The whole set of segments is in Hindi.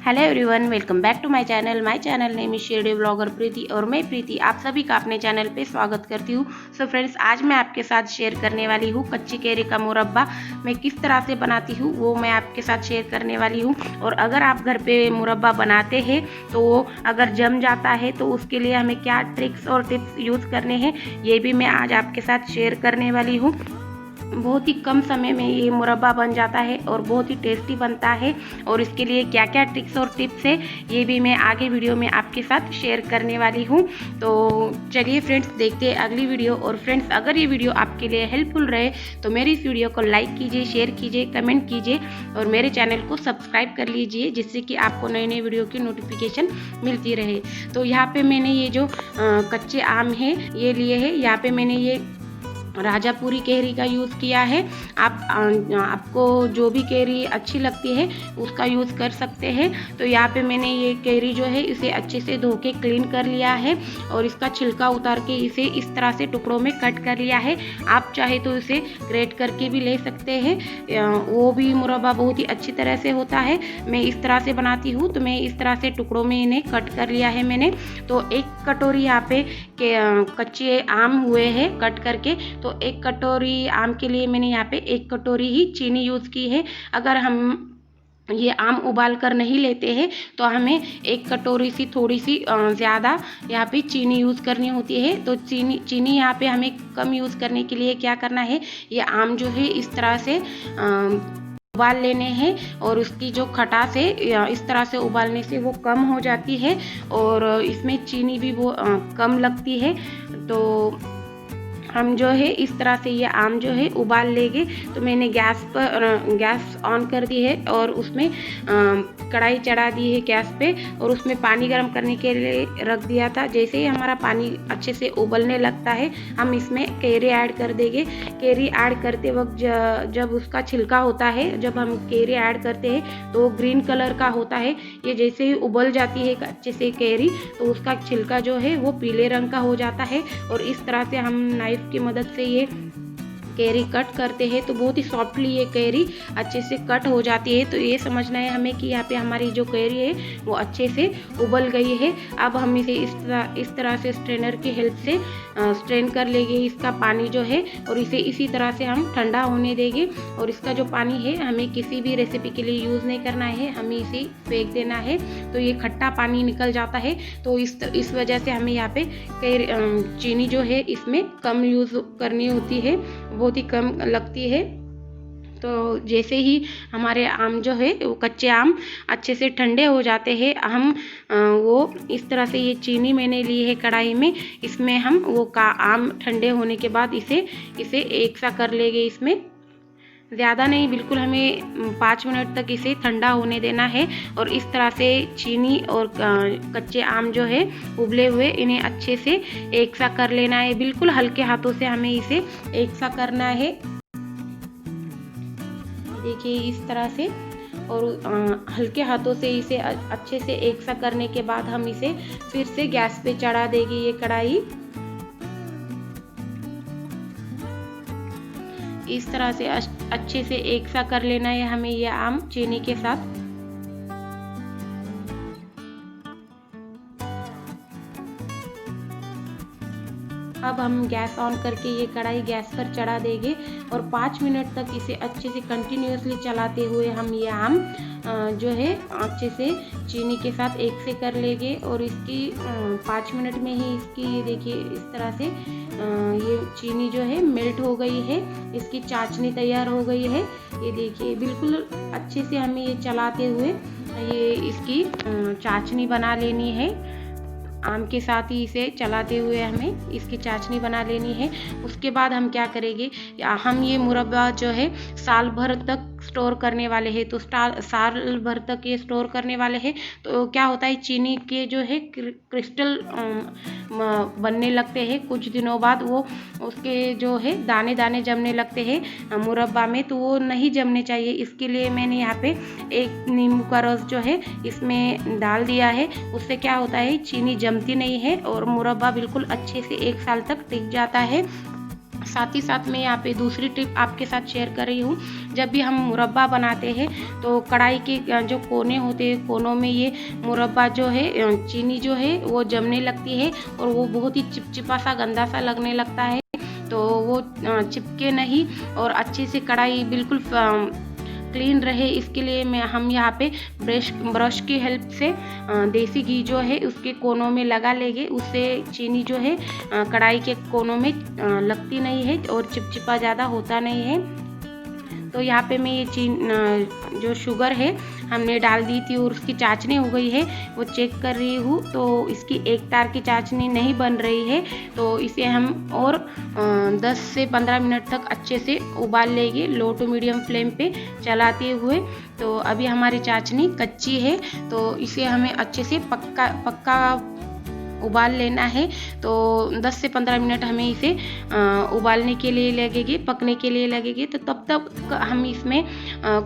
Hello everyone, welcome back to my channel name is शेरडे ब्लॉगर प्रीति और मैं प्रीति आप सभी का अपने चैनल पे स्वागत करती हूँ। सो फ्रेंड्स, आज मैं आपके साथ शेयर करने वाली हूँ कच्ची कैरी का मुरब्बा। मैं किस तरह से बनाती हूँ वो मैं आपके साथ शेयर करने वाली हूँ। और अगर आप घर पे मुरब्बा बनाते हैं तो वो अगर जम जाता है तो उसके लिए हमें क्या ट्रिक्स और टिप्स यूज़ करने हैं ये भी मैं आज आपके साथ शेयर करने वाली हूँ। बहुत ही कम समय में ये मुरब्बा बन जाता है और बहुत ही टेस्टी बनता है। और इसके लिए क्या क्या ट्रिक्स और टिप्स है ये भी मैं आगे वीडियो में आपके साथ शेयर करने वाली हूँ। तो चलिए फ्रेंड्स, देखते हैं अगली वीडियो। और फ्रेंड्स, अगर ये वीडियो आपके लिए हेल्पफुल रहे तो मेरी इस वीडियो को लाइक कीजिए, शेयर कीजिए, कमेंट कीजिए और मेरे चैनल को सब्सक्राइब कर लीजिए, जिससे कि आपको नए नए वीडियो की नोटिफिकेशन मिलती रहे। तो यहाँ पे मैंने ये जो कच्चे आम है ये लिए है। यहाँ पे मैंने ये राजापुरी कैरी का यूज़ किया है। आपको जो भी कैरी अच्छी लगती है उसका यूज़ कर सकते हैं। तो यहाँ पे मैंने ये कैरी जो है इसे अच्छे से धो के क्लीन कर लिया है और इसका छिलका उतार के इसे इस तरह से टुकड़ों में कट कर लिया है। आप चाहे तो इसे ग्रेट करके भी ले सकते हैं, वो भी मुरब्बा बहुत ही अच्छी तरह से होता है। मैं इस तरह से बनाती हूँ तो मैं इस तरह से टुकड़ों में इन्हें कट कर लिया है मैंने। तो एक कटोरी यहाँ पे कच्चे आम हुए हैं कट करके। तो एक कटोरी आम के लिए मैंने यहाँ पे एक कटोरी ही चीनी यूज़ की है। अगर हम ये आम उबाल कर नहीं लेते हैं तो हमें एक कटोरी सी थोड़ी सी ज़्यादा यहाँ पे चीनी यूज़ करनी होती है। तो चीनी यहाँ पे हमें कम यूज़ करने के लिए क्या करना है, ये आम जो है इस तरह से उबाल लेने हैं और उसकी जो खटास है इस तरह से उबालने से वो कम हो जाती है और इसमें चीनी भी वो कम लगती है। तो हम जो है इस तरह से ये आम जो है उबाल लेंगे। तो मैंने गैस ऑन कर दी है और उसमें कढ़ाई चढ़ा दी है गैस पे और उसमें पानी गर्म करने के लिए रख दिया था। जैसे ही हमारा पानी अच्छे से उबलने लगता है हम इसमें कैरी ऐड कर देंगे। कैरी ऐड करते वक्त जब उसका छिलका होता है, जब हम कैरी ऐड करते हैं तो ग्रीन कलर का होता है। ये जैसे ही उबल जाती है अच्छे से कैरी तो उसका छिलका जो है वो पीले रंग का हो जाता है। और इस तरह से हम नाइफ की मदद से ये कैरी कट करते हैं तो बहुत ही सॉफ्टली ये कैरी अच्छे से कट हो जाती है। तो ये समझना है हमें कि यहाँ पे हमारी जो कैरी है वो अच्छे से उबल गई है। अब हम इसे इस तरह से स्ट्रेनर की हेल्प से स्ट्रेन कर लेंगे इसका पानी जो है और इसे इसी तरह से हम ठंडा होने देंगे। और इसका जो पानी है हमें किसी भी रेसिपी के लिए यूज़ नहीं करना है, हमें इसे फेंक देना है। तो ये खट्टा पानी निकल जाता है। तो इस वजह से हमें यहाँ पे चीनी जो है इसमें कम यूज़ करनी होती है, बहुत ही कम लगती है। तो जैसे ही हमारे आम जो है वो कच्चे आम अच्छे से ठंडे हो जाते हैं हम वो इस तरह से ये चीनी मैंने ली है कढ़ाई में, इसमें हम वो आम ठंडे होने के बाद इसे एक सा कर लेंगे। इसमें ज़्यादा नहीं, बिल्कुल हमें 5 मिनट तक इसे ठंडा होने देना है। और इस तरह से चीनी और कच्चे आम जो है उबले हुए इन्हें अच्छे से एक सा कर लेना है। बिल्कुल हल्के हाथों से हमें इसे एक सा करना है, देखिए इस तरह से। और हल्के हाथों से इसे अच्छे से एक सा करने के बाद हम इसे फिर से गैस पे चढ़ा देंगे ये कढ़ाई। इस तरह से अच्छे से एक सा कर लेना है हमें ये आम चीनी के साथ। अब हम गैस ऑन करके ये कढ़ाई गैस पर चढ़ा देंगे और 5 मिनट तक इसे अच्छे से कंटिन्यूअसली चलाते हुए हम ये आम जो है अच्छे से चीनी के साथ एक से कर लेंगे। और इसकी 5 मिनट में ही इसकी ये देखिए इस तरह से ये चीनी जो है मेल्ट हो गई है, इसकी चाशनी तैयार हो गई है। ये देखिए बिल्कुल अच्छे से हमें ये चलाते हुए ये इसकी चाशनी बना लेनी है। आम के साथ ही इसे चलाते हुए हमें इसकी चाशनी बना लेनी है। उसके बाद हम क्या करेंगे, हम ये मुरब्बा जो है साल भर तक स्टोर करने वाले हैं। तो साल भर तक ये स्टोर करने वाले हैं तो क्या होता है, चीनी के जो है क्रिस्टल बनने लगते हैं। कुछ दिनों बाद वो उसके जो है दाने दाने जमने लगते हैं मुरब्बा में, तो वो नहीं जमने चाहिए। इसके लिए मैंने यहाँ पे एक नींबू का रस जो है इसमें डाल दिया है। उससे क्या होता है, चीनी जमती नहीं है और मुरब्बा बिल्कुल अच्छे से 1 साल तक टिक जाता है। साथ ही साथ मैं यहाँ पे दूसरी टिप आपके साथ शेयर कर रही हूँ। जब भी हम मुरब्बा बनाते हैं तो कढ़ाई के जो कोने होते हैं, कोनों में ये मुरब्बा जो है चीनी जो है वो जमने लगती है और वो बहुत ही चिपचिपा सा गंदा सा लगने लगता है। तो वो चिपके नहीं और अच्छे से कढ़ाई बिल्कुल क्लीन रहे, इसके लिए हम यहाँ पे ब्रश की हेल्प से देसी घी जो है उसके कोनों में लगा लेंगे। उससे चीनी जो है कढ़ाई के कोनों में लगती नहीं है और चिपचिपा ज़्यादा होता नहीं है। तो यहाँ पे मैं ये जो शुगर है हमने डाल दी थी और उसकी चाशनी हो गई है, वो चेक कर रही हूँ। तो इसकी एक तार की चाशनी नहीं बन रही है, तो इसे हम और 10 से 15 मिनट तक अच्छे से उबाल लेंगे लो टू मीडियम फ्लेम पे चलाते हुए। तो अभी हमारी चाशनी कच्ची है, तो इसे हमें अच्छे से पक्का उबाल लेना है। तो 10 से 15 मिनट हमें इसे उबालने के लिए लगेगी, पकने के लिए लगेगी। तो तब तक हम इसमें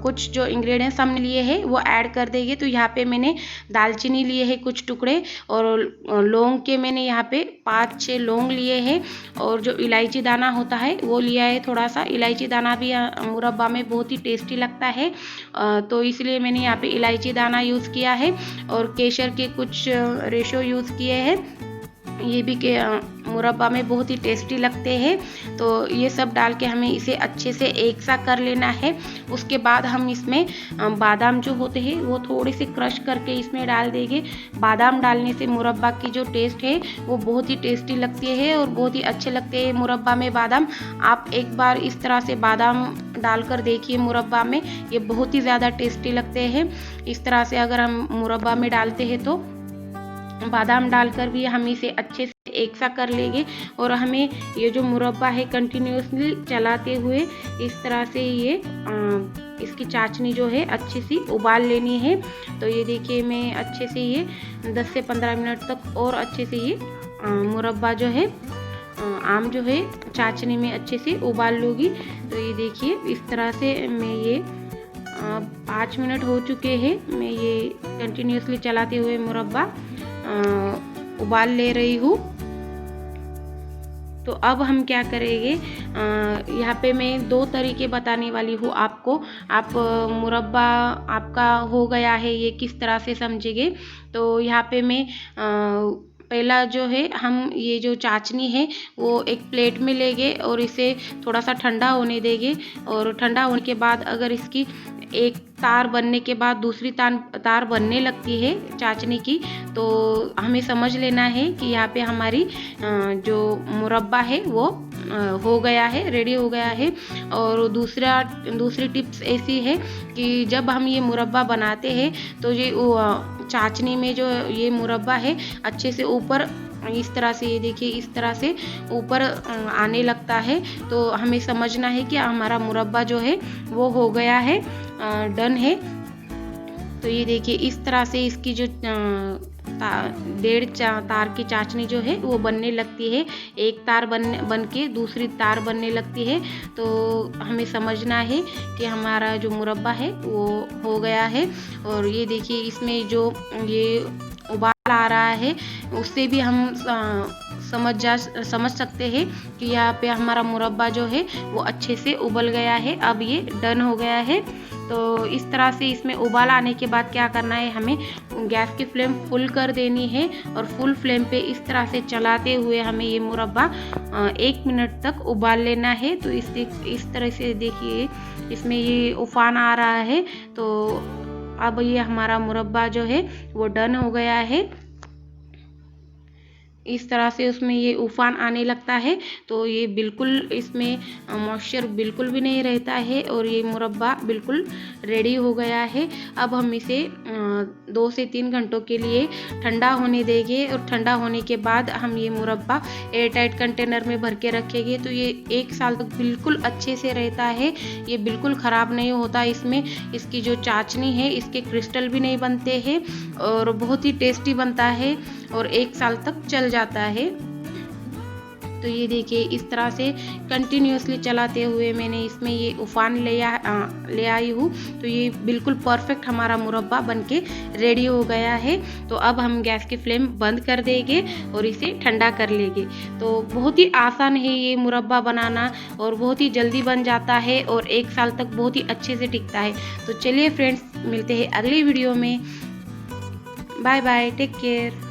कुछ जो इंग्रेडिएंट्स हमने लिए हैं वो ऐड कर देंगे। तो यहाँ पे मैंने दालचीनी लिए हैं कुछ टुकड़े, और लौंग के मैंने यहाँ पे 5-6 लौंग लिए हैं, और जो इलायची दाना होता है वो लिया है थोड़ा सा। इलायची दाना भी मुरब्बा में बहुत ही टेस्टी लगता है, तो इसलिए मैंने यहाँ पे इलायची दाना यूज़ किया है, और केसर के कुछ रेशो यूज़ किए हैं। ये भी के मुरब्बा में बहुत ही टेस्टी लगते हैं। तो ये सब डाल के हमें इसे अच्छे से एक सा कर लेना है। उसके बाद हम इसमें बादाम जो होते हैं वो थोड़े से क्रश करके इसमें डाल देंगे। बादाम डालने से मुरब्बा की जो टेस्ट है वो बहुत ही टेस्टी लगती है और बहुत ही अच्छे लगते हैं मुरब्बा में बादाम। आप एक बार इस तरह से बादाम डालकर देखिए मुरब्बा में, ये बहुत ही ज़्यादा टेस्टी लगते हैं। इस तरह से अगर हम मुरब्बा में डालते हैं तो बादाम डालकर भी हम इसे अच्छे से एक सा कर लेंगे। और हमें ये जो मुरब्बा है कंटिन्यूसली चलाते हुए इस तरह से ये इसकी चाशनी जो है अच्छे से उबाल लेनी है। तो ये देखिए मैं अच्छे से ये 10 से 15 मिनट तक और अच्छे से ये मुरब्बा जो है आम जो है चाशनी में अच्छे से उबाल लूँगी। तो ये देखिए इस तरह से मैं ये 5 मिनट हो चुके हैं, मैं ये कंटिन्यूसली चलाते हुए मुरब्बा उबाल ले रही हूँ। तो अब हम क्या करेंगे, यहाँ पे मैं 2 तरीके बताने वाली हूँ आपको। आप मुरब्बा आपका हो गया है ये किस तरह से समझेंगे। तो यहाँ पे मैं पहला जो है हम ये जो चाशनी है वो एक प्लेट में लेंगे और इसे थोड़ा सा ठंडा होने देंगे। और ठंडा होने के बाद अगर इसकी एक तार बनने के बाद दूसरी तार बनने लगती है चाशनी की, तो हमें समझ लेना है कि यहाँ पे हमारी जो मुरब्बा है वो हो गया है, रेडी हो गया है। और दूसरी टिप्स ऐसी है कि जब हम ये मुरब्बा बनाते हैं तो ये चाशनी में जो ये मुरब्बा है अच्छे से ऊपर इस तरह से, ये देखिए इस तरह से ऊपर आने लगता है। तो हमें समझना है कि हमारा मुरब्बा जो है वो हो गया है, डन है। तो ये देखिए इस तरह से इसकी जो 1.5 तार की चाशनी जो है वो बनने लगती है, एक तार बन के दूसरी तार बनने लगती है। तो हमें समझना है कि हमारा जो मुरब्बा है वो हो गया है। और ये देखिए इसमें जो ये उबाल आ रहा है उससे भी हम समझ सकते हैं कि यहाँ पे हमारा मुरब्बा जो है वो अच्छे से उबल गया है, अब ये डन हो गया है। तो इस तरह से इसमें उबाल आने के बाद क्या करना है, हमें गैस की फ्लेम फुल कर देनी है और फुल फ्लेम पे इस तरह से चलाते हुए हमें ये मुरब्बा 1 मिनट तक उबाल लेना है। तो इस तरह से देखिए इसमें ये उफान आ रहा है। तो अब ये हमारा मुरब्बा जो है वो डन हो गया है। इस तरह से उसमें ये उफान आने लगता है तो ये बिल्कुल इसमें मॉइस्चर बिल्कुल भी नहीं रहता है और ये मुरब्बा बिल्कुल रेडी हो गया है। अब हम इसे 2 से 3 घंटों के लिए ठंडा होने देंगे और ठंडा होने के बाद हम ये मुरब्बा एयर टाइट कंटेनर में भर के रखेंगे। तो ये 1 साल तक बिल्कुल अच्छे से रहता है, ये बिल्कुल ख़राब नहीं होता। इसमें इसकी जो चाशनी है इसके क्रिस्टल भी नहीं बनते हैं और बहुत ही टेस्टी बनता है और 1 साल तक चल जाता है। तो ये देखिए इस तरह से कंटिन्यूसली चलाते हुए मैंने इसमें ये उफान ले आई हूँ। तो ये बिल्कुल परफेक्ट हमारा मुरब्बा बनके रेडी हो गया है। तो अब हम गैस की फ्लेम बंद कर देंगे और इसे ठंडा कर लेंगे। तो बहुत ही आसान है ये मुरब्बा बनाना और बहुत ही जल्दी बन जाता है और 1 साल तक बहुत ही अच्छे से टिकता है। तो चलिए फ्रेंड्स, मिलते हैं अगली वीडियो में। Bye bye, take care.